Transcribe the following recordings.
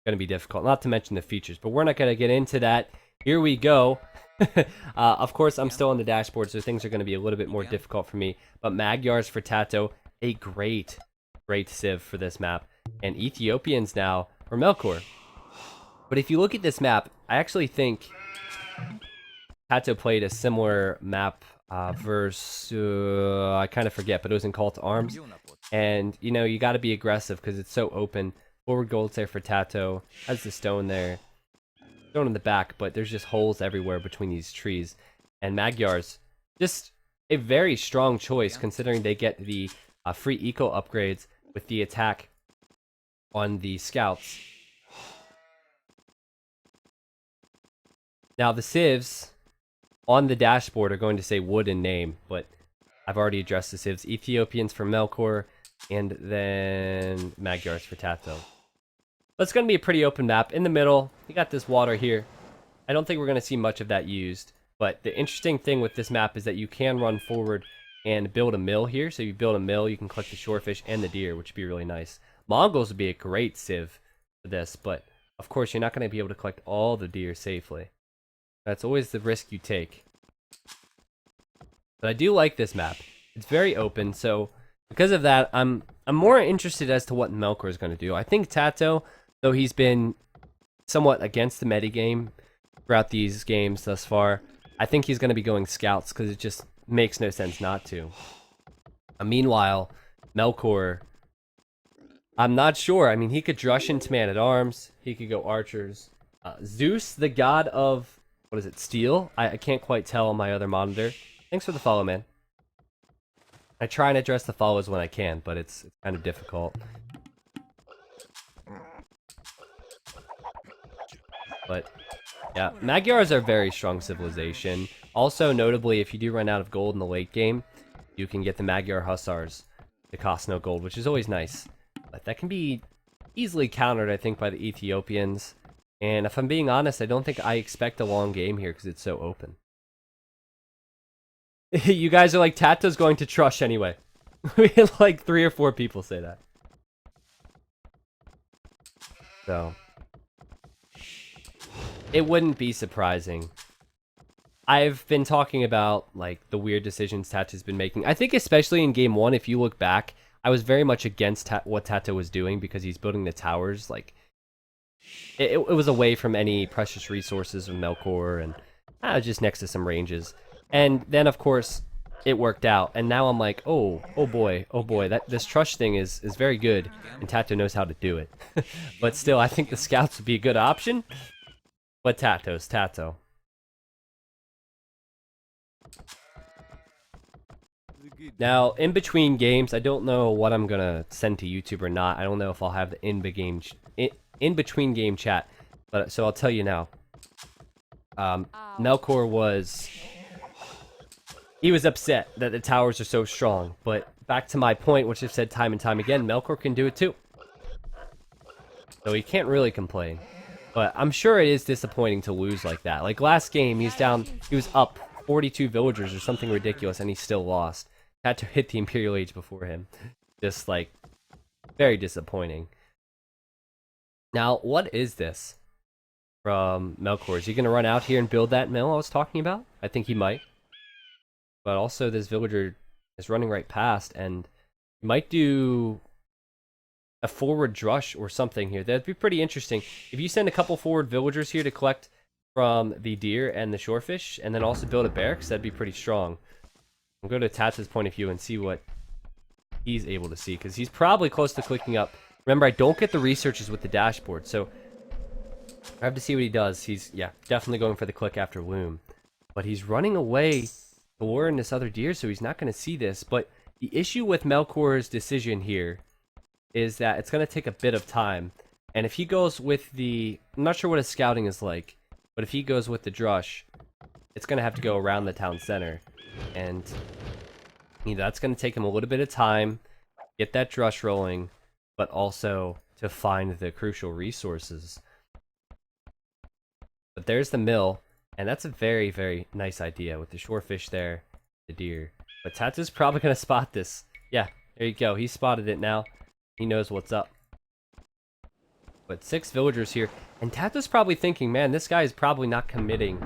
going to be difficult. Not to mention the features, but we're not going to get into that. Here we go. Of course, I'm still on the dashboard, so things are going to be a little bit more difficult for me. But Magyars for Tato, a great civ for this map. And Ethiopians now for Melkor. But if you look at this map, I actually think Tato played a similar map versus, I kind of forget, but it was in Call to Arms. And, you know, you got to be aggressive because it's so open. Forward gold's there for Tato. Has the stone there. Stone in the back, but there's just holes everywhere between these trees. And Magyars, just a very strong choice considering they get the free eco upgrades with the attack on the scouts. Now the civs on the dashboard are going to say wood in name, but I've already addressed the civs. Ethiopians for Melkor, and then Magyars for Tato. But it's going to be a pretty open map. In the middle, you got this water here. I don't think we're going to see much of that used, but the interesting thing with this map is that you can run forward and build a mill here. So you build a mill, you can collect the shorefish and the deer, which would be really nice. Mongols would be a great civ for this, but of course you're not going to be able to collect all the deer safely. That's always the risk you take. But I do like this map. It's very open, so because of that, I'm more interested as to what Melkor is going to do. I think Tato, though he's been somewhat against the metagame throughout these games thus far, I think he's going to be going scouts because it just makes no sense not to. Meanwhile, Melkor, I'm not sure. I mean, he could drush into man-at-arms. He could go archers. Zeus, the god of, what is it, steel? I can't quite tell on my other monitor. Thanks for the follow, man. I try and address the follows when I can, but it's kind of difficult. But yeah, Magyars are a very strong civilization. Also, notably, if you do run out of gold in the late game, you can get the Magyar Hussars to cost no gold, which is always nice. But that can be easily countered, I think, by the Ethiopians. And if I'm being honest, I don't think I expect a long game here because it's so open. You guys are like, Tato's going to Trush anyway. We had like 3 or 4 people say that. So it wouldn't be surprising. I've been talking about like the weird decisions Tato's been making. I think especially in game 1, if you look back, I was very much against what Tato was doing because he's building the towers. Like it was away from any precious resources of Melkor and just next to some ranges. And then of course it worked out, and now I'm like, oh boy, that this Trush thing is very good, and Tato knows how to do it. But still, I think the scouts would be a good option. But Tato's Tato. Now, in between games, I don't know what I'm gonna send to YouTube or not. I don't know if I'll have the in between game chat, but so I'll tell you now. Melkor was. He was upset that the towers are so strong, but back to my point, which I've said time and time again, Melkor can do it too. So he can't really complain. But I'm sure it is disappointing to lose like that. Like last game, he was up 42 villagers or something ridiculous, and he still lost. Had to hit the Imperial Age before him. Just like, very disappointing. Now, what is this from Melkor? Is he going to run out here and build that mill I was talking about? I think he might. But also this villager is running right past, and he might do a forward drush or something here. That'd be pretty interesting. If you send a couple forward villagers here to collect from the deer and the shorefish, and then also build a barracks, that'd be pretty strong. I'll go to Tato's point of view and see what he's able to see, because he's probably close to clicking up. Remember, I don't get the researches with the dashboard, so I have to see what he does. He's, yeah, definitely going for the click after loom. But he's running away in this other deer, so he's not going to see this. But the issue with Melkor's decision here is that it's going to take a bit of time. And if he goes with the... I'm not sure what his scouting is like, but if he goes with the drush, it's going to have to go around the town center. And you know, that's going to take him a little bit of time, get that drush rolling, but also to find the crucial resources. But there's the mill. And that's a very, very nice idea with the shorefish there, the deer. But Tato's probably going to spot this. Yeah, there you go. He spotted it now. He knows what's up. But 6 villagers here. And Tato's probably thinking, man, this guy is probably not committing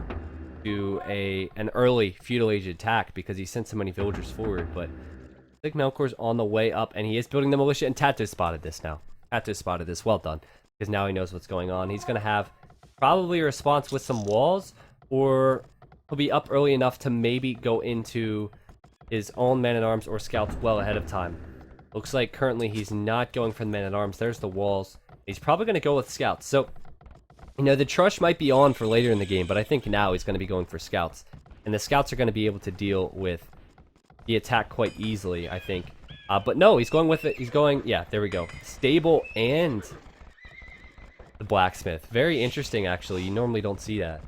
to an early feudal age attack because he sent so many villagers forward. But I think Melkor's on the way up, and he is building the militia, and Tato spotted this now. Tato spotted this. Well done. Because now he knows what's going on. He's going to have probably a response with some walls, or he'll be up early enough to maybe go into his own man-at-arms or scouts well ahead of time. Looks like currently he's not going for the man-at-arms. There's the walls. He's probably going to go with scouts. So, you know, the trush might be on for later in the game, but I think now he's going to be going for scouts. And the scouts are going to be able to deal with the attack quite easily, I think. But no, he's going with it. He's going, yeah, there we go. Stable and the blacksmith. Very interesting, actually. You normally don't see that.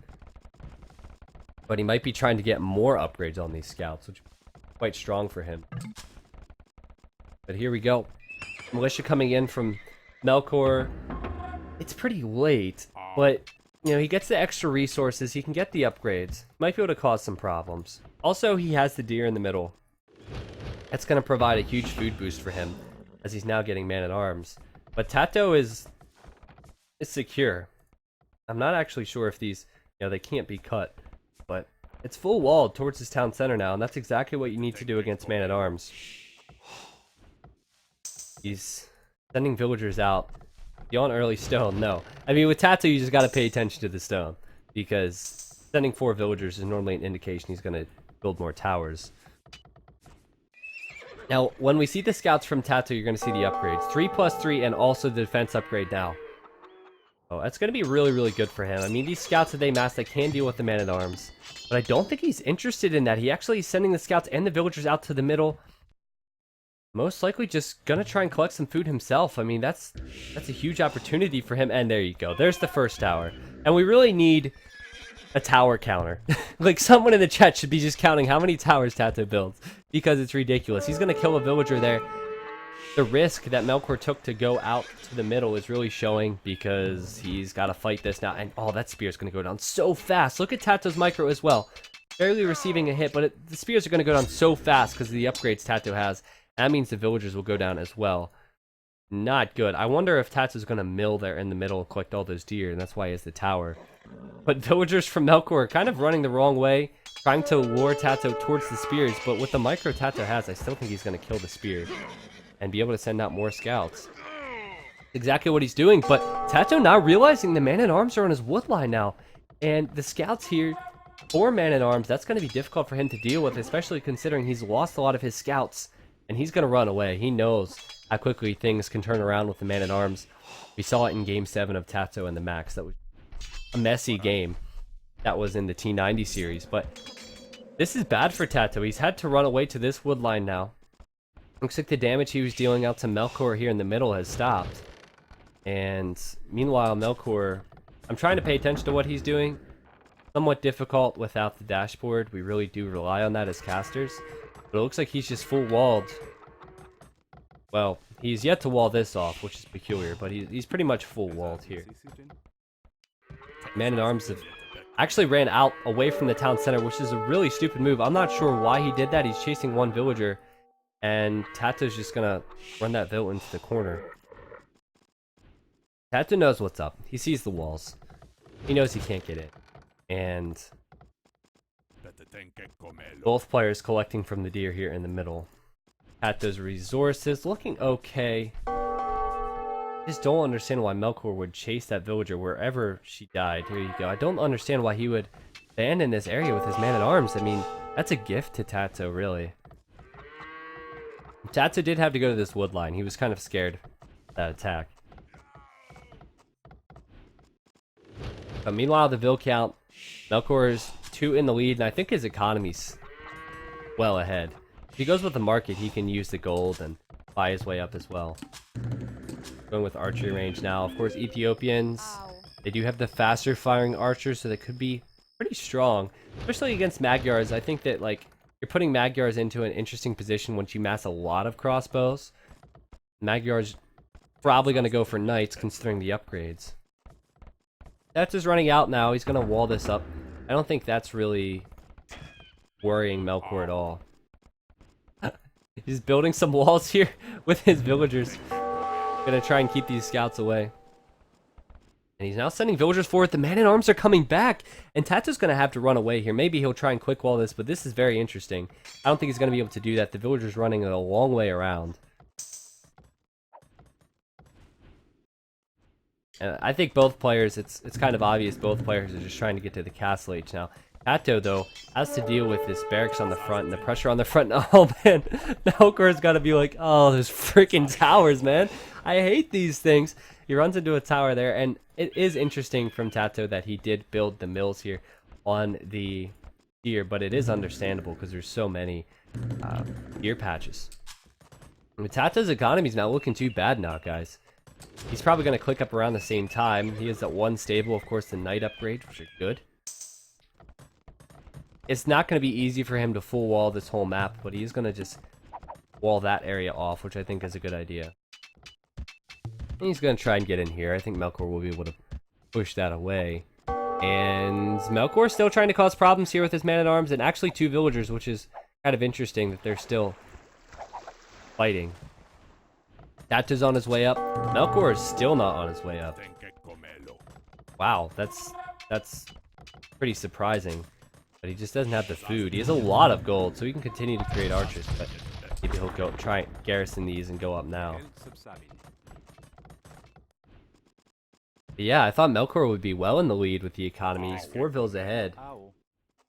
But he might be trying to get more upgrades on these scouts, which is quite strong for him. But here we go. Militia coming in from Melkor. It's pretty late, but you know, he gets the extra resources, he can get the upgrades. Might be able to cause some problems. Also, he has the deer in the middle. That's going to provide a huge food boost for him, as he's now getting man-at-arms. But Tato is secure. I'm not actually sure if these, you know, they can't be cut, but it's full walled towards his town center now, and that's exactly what you need to do against man-at-arms. He's sending villagers out. Beyond early stone, no. I mean, with Tato, you just gotta pay attention to the stone, because sending 4 villagers is normally an indication he's gonna build more towers. Now, when we see the scouts from Tato, you're gonna see the upgrades. 3+3 and also the defense upgrade now. Oh, that's gonna be really, really good for him. I mean, these scouts that they mass, they can deal with the man-at-arms. But I don't think he's interested in that. He actually is sending the scouts and the villagers out to the middle. Most likely just gonna try and collect some food himself. I mean, that's a huge opportunity for him. And there you go. There's the first tower. And we really need a tower counter. Like, someone in the chat should be just counting how many towers Tato builds, because it's ridiculous. He's gonna kill a villager there. The risk that Melkor took to go out to the middle is really showing, because he's got to fight this now. And oh, that spear is gonna go down so fast. Look at Tato's micro as well. Barely receiving a hit, but the spears are gonna go down so fast because of the upgrades Tato has. That means the villagers will go down as well. Not good. I wonder if Tato's going to mill there in the middle and collect all those deer, and that's why he has the tower. But villagers from Melkor are kind of running the wrong way, trying to lure Tato towards the spears, but with the micro Tato has, I still think he's going to kill the spear and be able to send out more scouts. Exactly what he's doing, but Tato now realizing the man-at-arms are on his wood line now, and the scouts here, 4 man-at-arms, that's going to be difficult for him to deal with, especially considering he's lost a lot of his scouts. And he's going to run away. He knows how quickly things can turn around with the man-at-arms. We saw it in Game 7 of Tato and the Max. That was a messy game. That was in the T90 series. But this is bad for Tato. He's had to run away to this wood line now. Looks like the damage he was dealing out to Melkor here in the middle has stopped. And meanwhile, Melkor... I'm trying to pay attention to what he's doing. Somewhat difficult without the dashboard. We really do rely on that as casters. But it looks like he's just full walled. Well, he's yet to wall this off, which is peculiar, but he's pretty much full walled here. Man-at-arms have actually ran out away from the town center, which is a really stupid move. I'm not sure why he did that. He's chasing 1 villager, and Tato's just gonna run that villain into the corner. Tato knows what's up. He sees the walls. He knows he can't get in. And both players collecting from the deer here in the middle. Tato's resources looking okay. I just don't understand why Melkor would chase that villager wherever she died. Here you go. I don't understand why he would abandon this area with his man-at-arms. I mean, that's a gift to Tato, really. Tato did have to go to this wood line. He was kind of scared of that attack. But meanwhile, the Vil count, Melkor is 2 in the lead, and I think his economy's well ahead. If he goes with the market, he can use the gold and buy his way up as well. Going with archery range now. Of course, Ethiopians, they do have the faster firing archers, so they could be pretty strong. Especially against Magyars. I think that, like, you're putting Magyars into an interesting position once you mass a lot of crossbows. Magyar's probably going to go for knights, considering the upgrades. That's just running out now. He's going to wall this up. I don't think that's really worrying Melkor at all. He's building some walls here with his villagers. Gonna try and keep these scouts away. And he's now sending villagers forward. The man-at-arms are coming back. And Tato's going to have to run away here. Maybe he'll try and quick wall this, but this is very interesting. I don't think he's going to be able to do that. The villager's running a long way around. And I think both players, it's kind of obvious both players are just trying to get to the castle age now. Tato, though, has to deal with this barracks on the front and the pressure on the front. Oh, man. Melkor's got to be like, oh, those freaking towers, man. I hate these things. He runs into a tower there, and it is interesting from Tato that he did build the mills here on the deer, but it is understandable because there's so many deer patches. I mean, Tato's economy's not looking too bad now, guys. He's probably going to click up around the same time. He has that one stable, of course, the night upgrades, which are good. It's not going to be easy for him to full wall this whole map, but he's going to just wall that area off, which I think is a good idea. And he's going to try and get in here. I think Melkor will be able to push that away. And Melkor's still trying to cause problems here with his man-at-arms, and actually 2 villagers, which is kind of interesting that they're still fighting. Tato's on his way up. Melkor is still not on his way up. Wow, that's pretty surprising. But he just doesn't have the food. He has a lot of gold, so he can continue to create archers. But maybe he'll go try and garrison these and go up now. But yeah, I thought Melkor would be well in the lead with the economy. He's 4 vills ahead.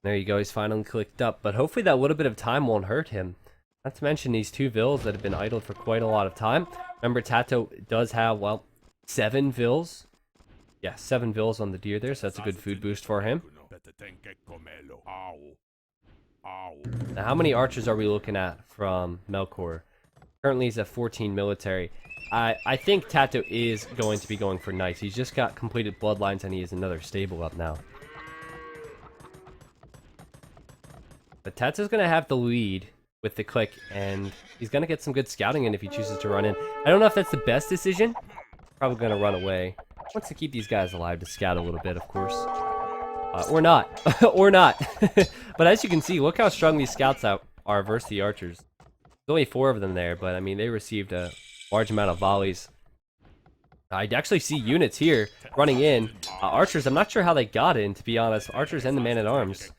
There you go, he's finally clicked up. But hopefully that little bit of time won't hurt him. Not to mention these 2 vills that have been idled for quite a lot of time. Remember, Tato does have, well, 7 vills. Yeah, 7 vills on the deer there, so that's a good food boost for him. Now, how many archers are we looking at from Melkor? Currently, he's at 14 military. I think Tato is going to be going for knights. He's just got completed bloodlines, and he has another stable up now. But Tato's going to have the lead with the click, and he's going to get some good scouting in if he chooses to run in. I don't know if that's the best decision. Probably going to run away. Wants to keep these guys alive to scout a little bit, of course. Or not. Or not. But as you can see, look how strong these scouts are versus the archers. There's only 4 of them there, but I mean, they received a large amount of volleys. I actually see units here running in. Archers, I'm not sure how they got in, to be honest. Archers and the man-at-arms.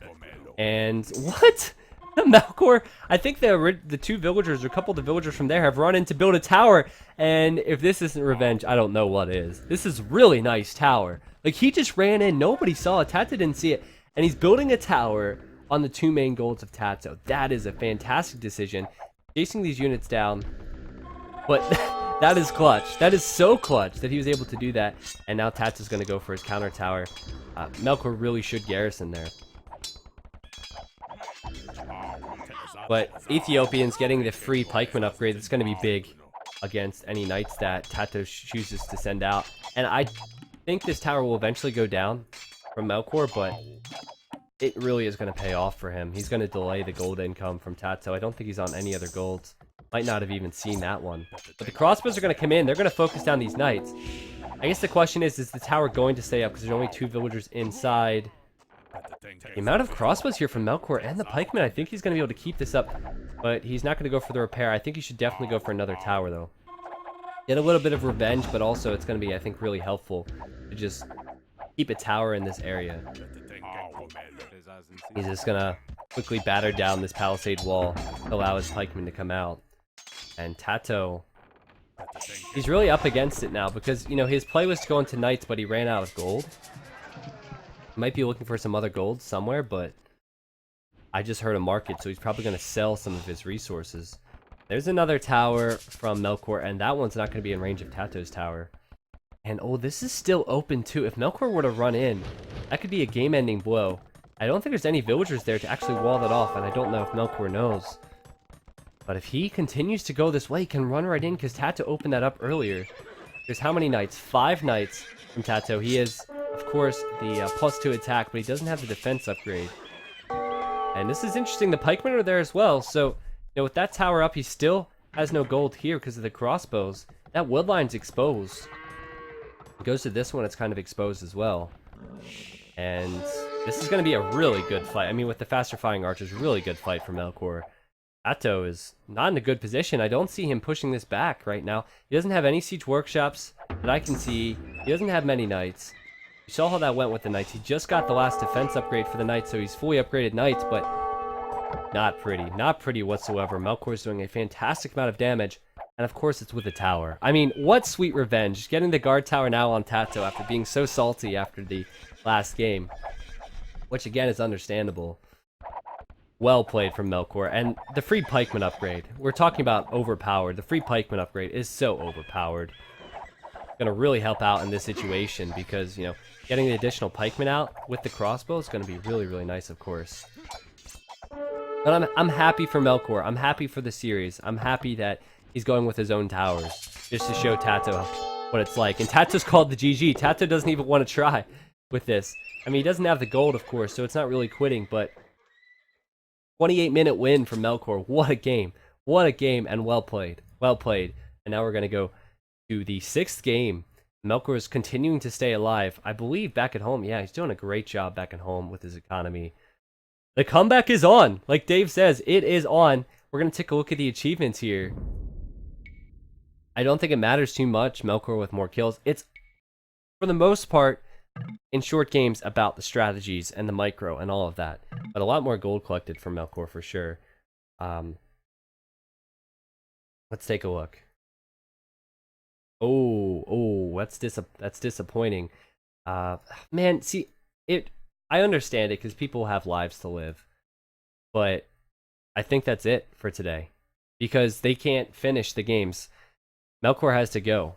And what? Melkor, I think the 2 villagers, or a couple of the villagers from there, have run in to build a tower. And if this isn't revenge, I don't know what is. This is really nice tower. Like, he just ran in. Nobody saw it. Tato didn't see it. And he's building a tower on the 2 main golds of Tato. That is a fantastic decision. Chasing these units down. But that is clutch. That is so clutch that he was able to do that. And now Tato's going to go for his counter tower. Melkor really should garrison there. But Ethiopians getting the free pikeman upgrade, it's going to be big against any knights that Tato chooses to send out. And I think this tower will eventually go down from Melkor, but it really is going to pay off for him. He's going to delay the gold income from Tato. I don't think he's on any other golds. Might not have even seen that one. But the crossbows are going to come in. They're going to focus down these knights. I guess the question is the tower going to stay up? Because there's only 2 villagers inside. The amount of crossbows here from Melkor and the pikemen, I think he's going to be able to keep this up. But he's not going to go for the repair. I think he should definitely go for another tower, though. Get a little bit of revenge, but also it's going to be, I think, really helpful to just keep a tower in this area. He's just going to quickly batter down this palisade wall to allow his pikemen to come out. And Tato, he's really up against it now because, you know, his play was to go into knights, but he ran out of gold. Might be looking for some other gold somewhere, but I just heard a market, so he's probably going to sell some of his resources. There's another tower from Melkor, and that one's not going to be in range of Tato's tower. And oh, this is still open too. If Melkor were to run in, that could be a game-ending blow. I don't think there's any villagers there to actually wall that off, and I don't know if Melkor knows. But if he continues to go this way, he can run right in, because Tato opened that up earlier. There's how many knights? 5 knights from Tato. He is, of course, the +2 attack, but he doesn't have the defense upgrade. And this is interesting. The pikemen are there as well, so, you know, with that tower up, he still has no gold here because of the crossbows. That woodline's exposed. It goes to this one, it's kind of exposed as well. And this is going to be a really good fight. I mean, with the faster firing archers, really good fight for Melkor. Tato is not in a good position. I don't see him pushing this back right now. He doesn't have any siege workshops that I can see. He doesn't have many knights. You saw how that went with the Knights. He just got the last defense upgrade for the Knights, so he's fully upgraded Knights, but not pretty. Not pretty whatsoever. Melkor's doing a fantastic amount of damage, and of course it's with the tower. I mean, what sweet revenge. Getting the guard tower now on Tato after being so salty after the last game, which again is understandable. Well played from Melkor. And the free pikeman upgrade. We're talking about overpowered. The free pikeman upgrade is so overpowered. Gonna really help out in this situation because, you know, getting the additional pikeman out with the crossbow is gonna be really, really nice, of course. But I'm happy for Melkor. I'm happy for the series. I'm happy that he's going with his own towers just to show Tato what it's like. And Tato's called the GG. Tato doesn't even want to try with this. I mean, he doesn't have the gold, of course, so it's not really quitting, but 28-minute win from Melkor. What a game. What a game, and well played. Well played. And now we're going to go to the 6th game. Melkor is continuing to stay alive. I believe back at home. Yeah, he's doing a great job back at home with his economy. The comeback is on. Like Dave says, it is on. We're going to take a look at the achievements here. I don't think it matters too much. Melkor with more kills. It's, for the most part, in short games about the strategies and the micro and all of that. But a lot more gold collected from Melkor for sure. Let's take a look. Oh, that's disappointing. Man, see, I understand it because people have lives to live. But I think that's it for today. Because they can't finish the games. Melkor has to go.